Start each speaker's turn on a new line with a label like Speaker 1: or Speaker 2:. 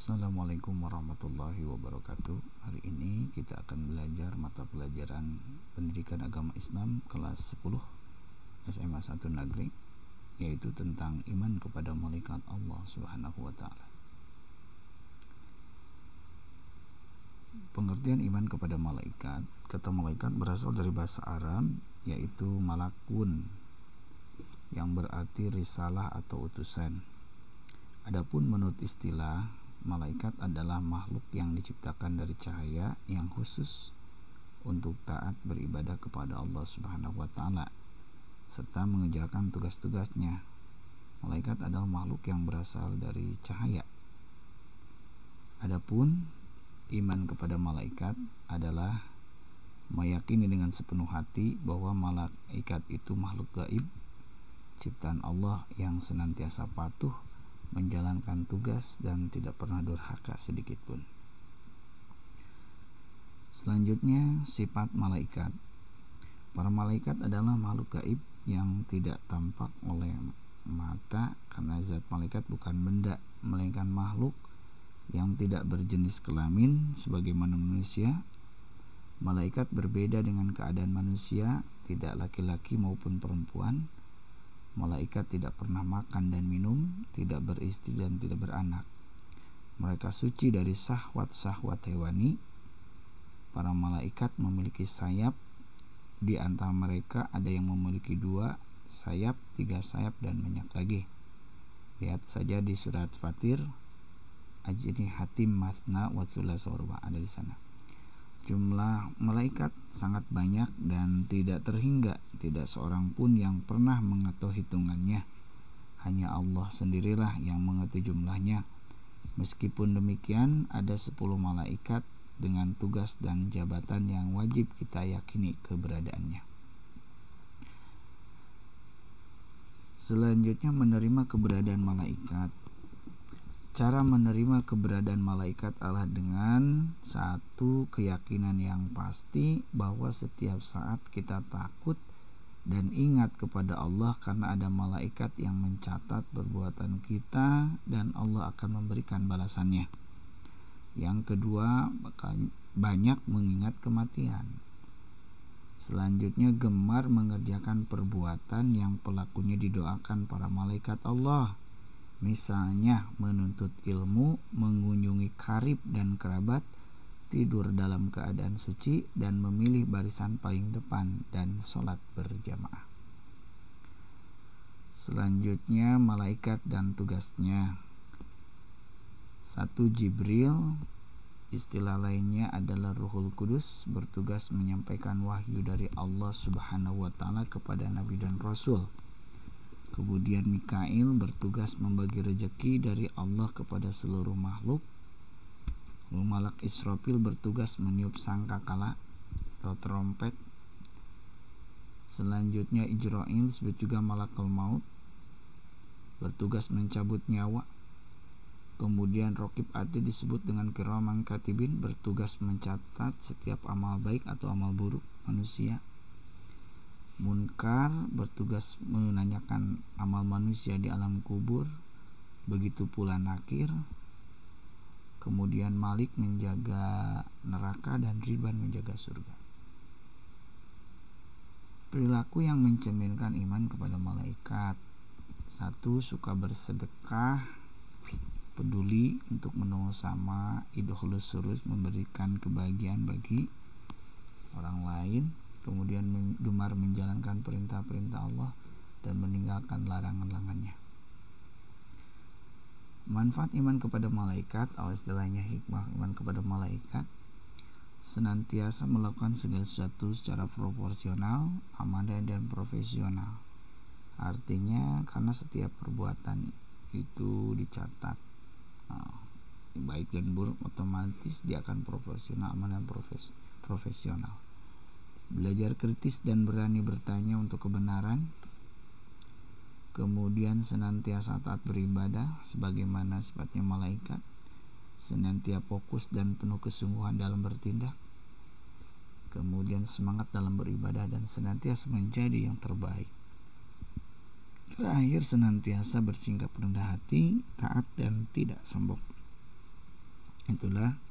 Speaker 1: Assalamualaikum warahmatullahi wabarakatuh. Hari ini kita akan belajar mata pelajaran Pendidikan Agama Islam kelas 10 SMA 1 Negeri, yaitu tentang iman kepada malaikat Allah Subhanahu wa taala. Pengertian iman kepada malaikat. Kata malaikat berasal dari bahasa Arab, yaitu malakun, yang berarti risalah atau utusan. Adapun menurut istilah, malaikat adalah makhluk yang diciptakan dari cahaya yang khusus untuk taat beribadah kepada Allah Subhanahu wa taala serta mengerjakan tugas-tugasnya. Malaikat adalah makhluk yang berasal dari cahaya. Adapun iman kepada malaikat adalah meyakini dengan sepenuh hati bahwa malaikat itu makhluk gaib, ciptaan Allah yang senantiasa patuh menjalankan tugas dan tidak pernah durhaka sedikit pun. Selanjutnya, sifat malaikat. Para malaikat adalah makhluk gaib yang tidak tampak oleh mata, karena zat malaikat bukan benda, melainkan makhluk yang tidak berjenis kelamin sebagaimana manusia. Malaikat berbeda dengan keadaan manusia, tidak laki-laki maupun perempuan. Malaikat tidak pernah makan dan minum, tidak beristri dan tidak beranak. Mereka suci dari syahwat-syahwat hewani. Para malaikat memiliki sayap. Di antara mereka ada yang memiliki 2 sayap, 3 sayap, dan banyak lagi. Lihat saja di surat Fatir, ajnihatim mathna wa thulatha wa ruba', ada di sana. Jumlah malaikat sangat banyak dan tidak terhingga, tidak seorang pun yang pernah mengetahui hitungannya. Hanya Allah sendirilah yang mengetahui jumlahnya. Meskipun demikian, ada 10 malaikat dengan tugas dan jabatan yang wajib kita yakini keberadaannya. Selanjutnya, menerima keberadaan malaikat. Cara menerima keberadaan malaikat adalah dengan satu keyakinan yang pasti bahwa setiap saat kita takut dan ingat kepada Allah karena ada malaikat yang mencatat perbuatan kita dan Allah akan memberikan balasannya. Yang kedua, banyak mengingat kematian. Selanjutnya, gemar mengerjakan perbuatan yang pelakunya didoakan para malaikat Allah. Misalnya menuntut ilmu, mengunjungi karib dan kerabat, tidur dalam keadaan suci, dan memilih barisan paling depan dan sholat berjamaah. Selanjutnya, malaikat dan tugasnya. 1. Jibril, istilah lainnya adalah Ruhul Kudus, bertugas menyampaikan wahyu dari Allah Subhanahu wa taala kepada nabi dan rasul. Kemudian Mikail bertugas membagi rezeki dari Allah kepada seluruh makhluk. Malak Israfil bertugas meniup sangkakala atau trompet. Selanjutnya Ijrail, disebut juga malakul maut, bertugas mencabut nyawa. Kemudian Raqib Atid disebut dengan kiraman katibin, bertugas mencatat setiap amal baik atau amal buruk manusia. Munkar bertugas menanyakan amal manusia di alam kubur, begitu pula Nakir. Kemudian Malik menjaga neraka dan Ridwan menjaga surga. Perilaku yang mencerminkan iman kepada malaikat. 1. Suka bersedekah, peduli untuk menolong sama, idkhulus surur, memberikan kebahagiaan bagi orang lain. Kemudian gemar menjalankan perintah-perintah Allah dan meninggalkan larangan-larangannya. Manfaat iman kepada malaikat, atau istilahnya hikmah iman kepada malaikat, senantiasa melakukan segala sesuatu secara proporsional, amanah dan profesional. Artinya karena setiap perbuatan itu dicatat, baik dan buruk, otomatis dia akan proporsional, amanah dan profesional. Belajar kritis dan berani bertanya untuk kebenaran. Kemudian senantiasa taat beribadah sebagaimana sifatnya malaikat, senantiasa fokus dan penuh kesungguhan dalam bertindak. Kemudian semangat dalam beribadah dan senantiasa menjadi yang terbaik. Terakhir, senantiasa bersikap rendah hati, taat dan tidak sombong. Itulah